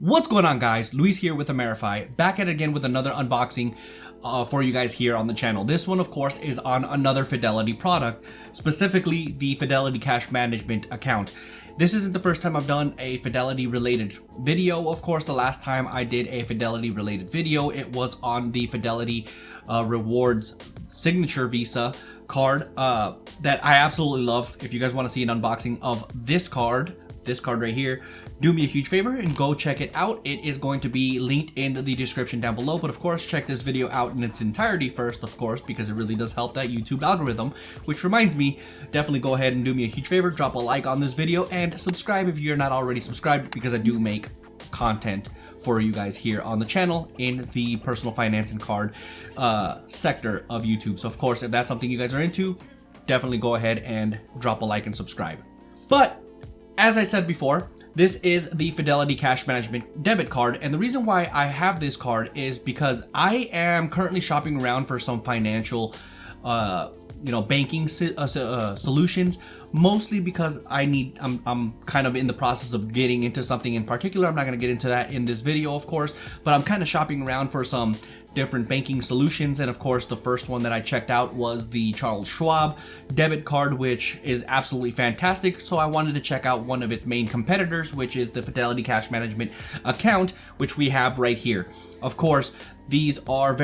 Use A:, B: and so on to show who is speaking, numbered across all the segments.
A: What's going on, guys? Luis here with AmeriFi, back at it again with another unboxing for you guys here on the channel. This one, of course, is on another Fidelity product, specifically the Fidelity Cash Management account. This isn't the first time I've done a Fidelity related video. Of course, the last time I did a Fidelity related video, it was on the Fidelity Rewards Signature Visa card that I absolutely love. If you guys want to see an unboxing of this card right here, do me a huge favor and go check it out. It is going to be linked in the description down below, but of course check this video out in its entirety first, of course, because it really does help that YouTube algorithm. Which reminds me, definitely go ahead and do me a huge favor, drop a like on this video and subscribe if you're not already subscribed, because I do make content for you guys here on the channel in the personal finance and card sector of YouTube. So of course, if that's something you guys are into, definitely go ahead and drop a like and subscribe. But as I said before, this is the Fidelity Cash Management debit card, and the reason why I have this card is because I am currently shopping around for some financial banking solutions, mostly because I'm kind of in the process of getting into something in particular. I'm not going to get into that in this video, of course, but I'm kind of shopping around for some different banking solutions, and of course the first one that I checked out was the Charles Schwab debit card, which is absolutely fantastic. So I wanted to check out one of its main competitors, which is the Fidelity Cash Management account, which we have right here. Of course, these are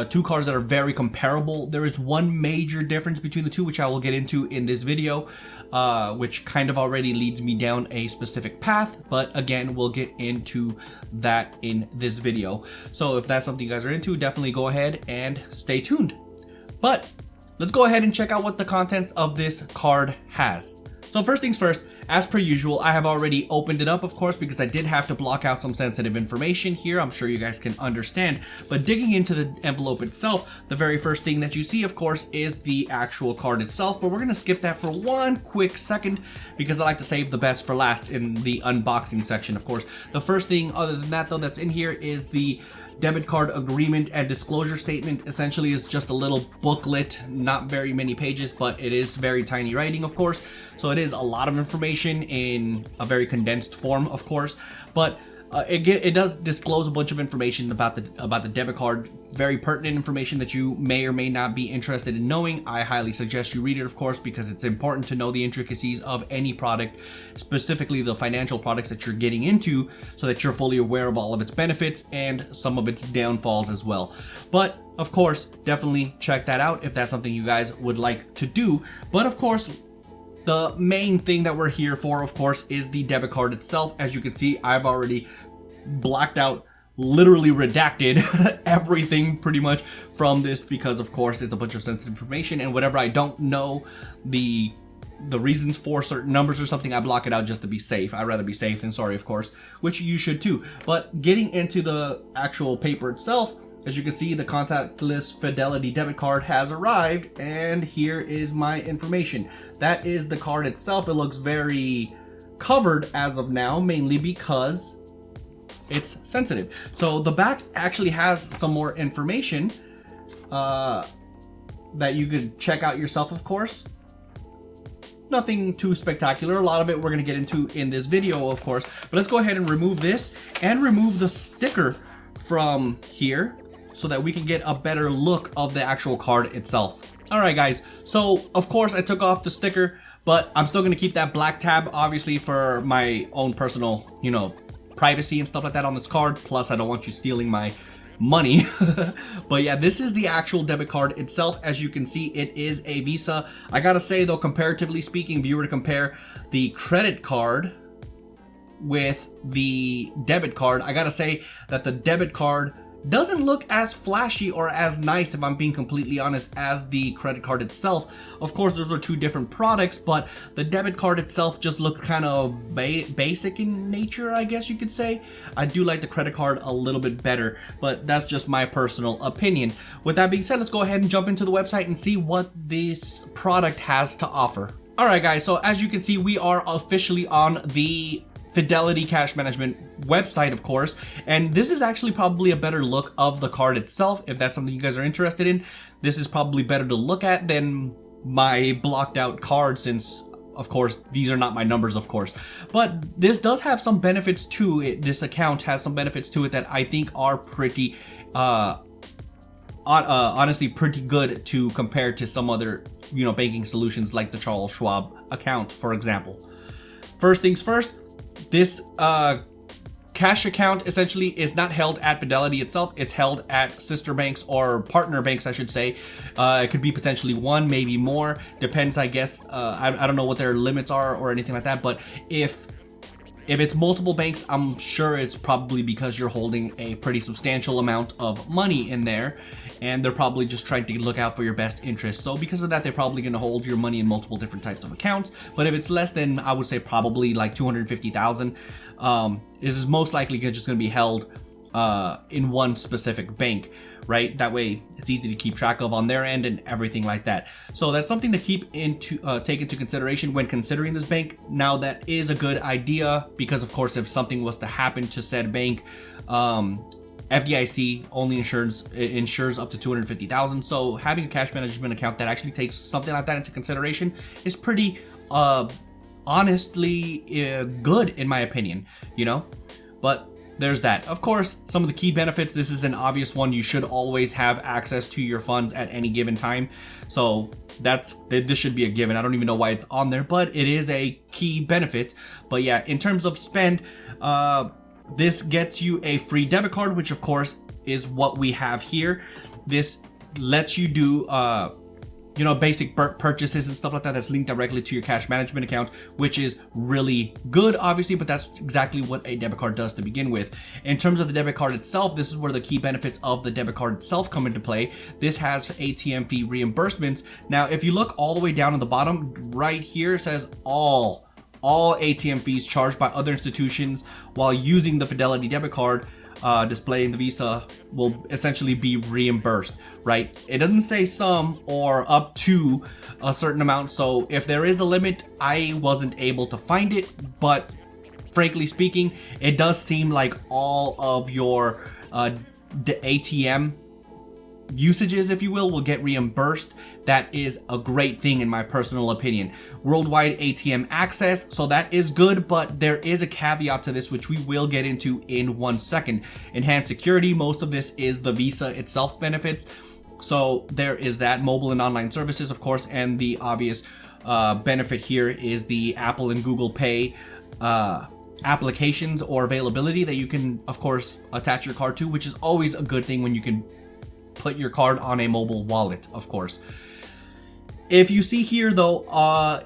A: two cards that are very comparable. There is one major difference between the two, which I will get into in this video, which kind of already leads me down a specific path, but again, we'll get into that in this video. So if that's something you guys are into, definitely go ahead and stay tuned. But let's go ahead and check out what the contents of this card has. So first things first, as per usual, I have already opened it up, of course, because I did have to block out some sensitive information here. I'm sure you guys can understand. But digging into the envelope itself, the very first thing that you see, of course, is the actual card itself. But we're going to skip that for one quick second because I like to save the best for last in the unboxing section, of course. The first thing other than that, though, that's in here is the debit card agreement and disclosure statement. Essentially is just a little booklet, not very many pages, but it is very tiny writing, of course. So it is a lot of information in a very condensed form, of course, but it does disclose a bunch of information about the debit card, very pertinent information that you may or may not be interested in knowing. I highly suggest you read it, of course, because it's important to know the intricacies of any product, specifically the financial products that you're getting into, so that you're fully aware of all of its benefits and some of its downfalls as well. But of course, definitely check that out if that's something you guys would like to do. But of course, the main thing that we're here for, of course, is the debit card itself. As you can see, I've already blacked out, literally redacted everything pretty much from this, because of course it's a bunch of sensitive information, and whatever I don't know the reasons for certain numbers or something, I block it out just to be safe. I'd rather be safe than sorry, of course, which you should too. But getting into the actual paper itself, as you can see, the contactless Fidelity debit card has arrived, and here is my information. That is the card itself. It looks very covered as of now, mainly because it's sensitive. So the back actually has some more information that you could check out yourself, of course. Nothing too spectacular. A lot of it we're going to get into in this video, of course. But let's go ahead and remove this and remove the sticker from here, so that we can get a better look of the actual card itself. Alright guys, so of course I took off the sticker, but I'm still going to keep that black tab, obviously, for my own personal, privacy and stuff like that on this card. Plus, I don't want you stealing my money. But yeah, this is the actual debit card itself. As you can see, it is a Visa. I gotta say though, comparatively speaking, if you were to compare the credit card with the debit card, I gotta say that the debit card doesn't look as flashy or as nice, if I'm being completely honest, as the credit card itself. Of course, those are two different products, but the debit card itself just looked kind of basic in nature, I guess you could say. I do like the credit card a little bit better, but that's just my personal opinion. With that being said, let's go ahead and jump into the website and see what this product has to offer. Alright guys, so as you can see, we are officially on the Fidelity Cash Management website, of course, and this is actually probably a better look of the card itself. If that's something you guys are interested in, this is probably better to look at than my blocked out card, since Of course, these are not my numbers, of course, but this does have some benefits to it. This account has some benefits to it that I think are pretty, honestly, pretty good to compare to some other, banking solutions like the Charles Schwab account, for example. First things first, this cash account essentially is not held at Fidelity itself. It's held at sister banks or partner banks, I should say. It could be potentially one, maybe more. Depends, I guess. I don't know what their limits are or anything like that. But if it's multiple banks, I'm sure it's probably because you're holding a pretty substantial amount of money in there, and they're probably just trying to look out for your best interest. So because of that, they're probably going to hold your money in multiple different types of accounts. But if it's less than, I would say probably like 250,000, this is most likely just going to be held in one specific bank, right? That way it's easy to keep track of on their end and everything like that. So that's something to take into consideration when considering this bank. Now, that is a good idea because, of course, if something was to happen to said bank, FDIC only insures up to 250,000. So having a cash management account that actually takes something like that into consideration is pretty honestly good in my opinion, but there's that. Of course, some of the key benefits, this is an obvious one. You should always have access to your funds at any given time. So this should be a given. I don't even know why it's on there, but it is a key benefit. But yeah, in terms of spend, this gets you a free debit card, which of course is what we have here. This lets you do basic purchases and stuff like that. That's linked directly to your cash management account, which is really good, obviously, but that's exactly what a debit card does to begin with. In terms of the debit card itself, this is where the key benefits of the debit card itself come into play. This has ATM fee reimbursements. Now, if you look all the way down at the bottom right here, it says all ATM fees charged by other institutions while using the Fidelity debit card displaying the Visa will essentially be reimbursed, right? It doesn't say some or up to a certain amount. So if there is a limit, I wasn't able to find it, but frankly speaking, it does seem like all of your the ATM usages, if you will get reimbursed. That is a great thing in my personal opinion. Worldwide ATM access, so that is good, but there is a caveat to this, which we will get into in 1 second. Enhanced security, most of this is the Visa itself benefits. So there is that. Mobile and online services, of course, and the obvious benefit here is the Apple and Google Pay applications or availability that you can, of course, attach your card to, which is always a good thing when you can put your card on a mobile wallet, of course. If you see here though,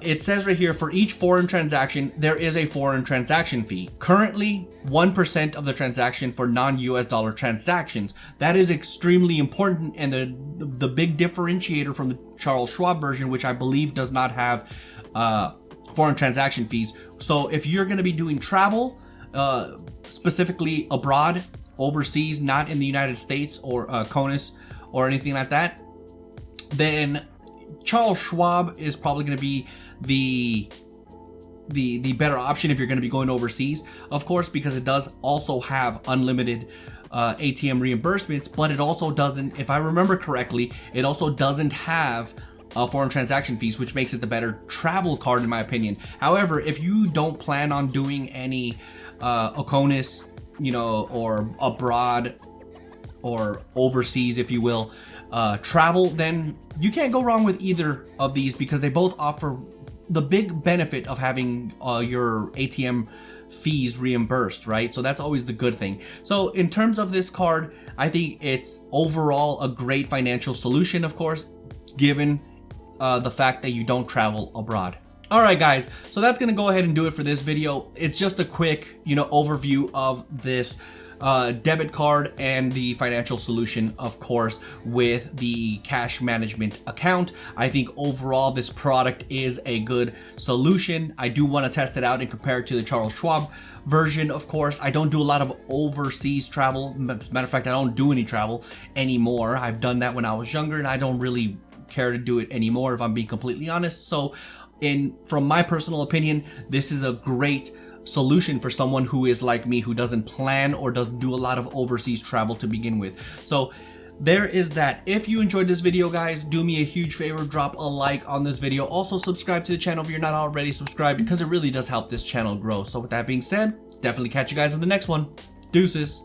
A: it says right here, for each foreign transaction, there is a foreign transaction fee. Currently, 1% of the transaction for non-US dollar transactions. That is extremely important, and the big differentiator from the Charles Schwab version, which I believe does not have foreign transaction fees. So if you're going to be doing travel, specifically abroad, overseas, not in the United States or CONUS or anything like that, then Charles Schwab is probably going to be the better option if you're going to be going overseas, of course, because it does also have unlimited ATM reimbursements, but it also doesn't, if I remember correctly, it also doesn't have foreign transaction fees, which makes it the better travel card in my opinion. However, if you don't plan on doing any CONUS, or abroad or overseas, if you will, travel, then you can't go wrong with either of these because they both offer the big benefit of having your ATM fees reimbursed, right? So that's always the good thing. So in terms of this card, I think it's overall a great financial solution, of course, given the fact that you don't travel abroad. Alright guys, so that's going to go ahead and do it for this video. It's just a quick, overview of this debit card and the financial solution, of course, with the cash management account. I think overall this product is a good solution. I do want to test it out and compare it to the Charles Schwab version, of course. I don't do a lot of overseas travel. As a matter of fact, I don't do any travel anymore. I've done that when I was younger, and I don't really care to do it anymore, if I'm being completely honest. So from my personal opinion, this is a great solution for someone who is like me, who doesn't plan or doesn't do a lot of overseas travel to begin with. So there is that. If you enjoyed this video, guys, do me a huge favor, drop a like on this video. Also subscribe to the channel if you're not already subscribed, because it really does help this channel grow. So with that being said, definitely catch you guys in the next one. Deuces.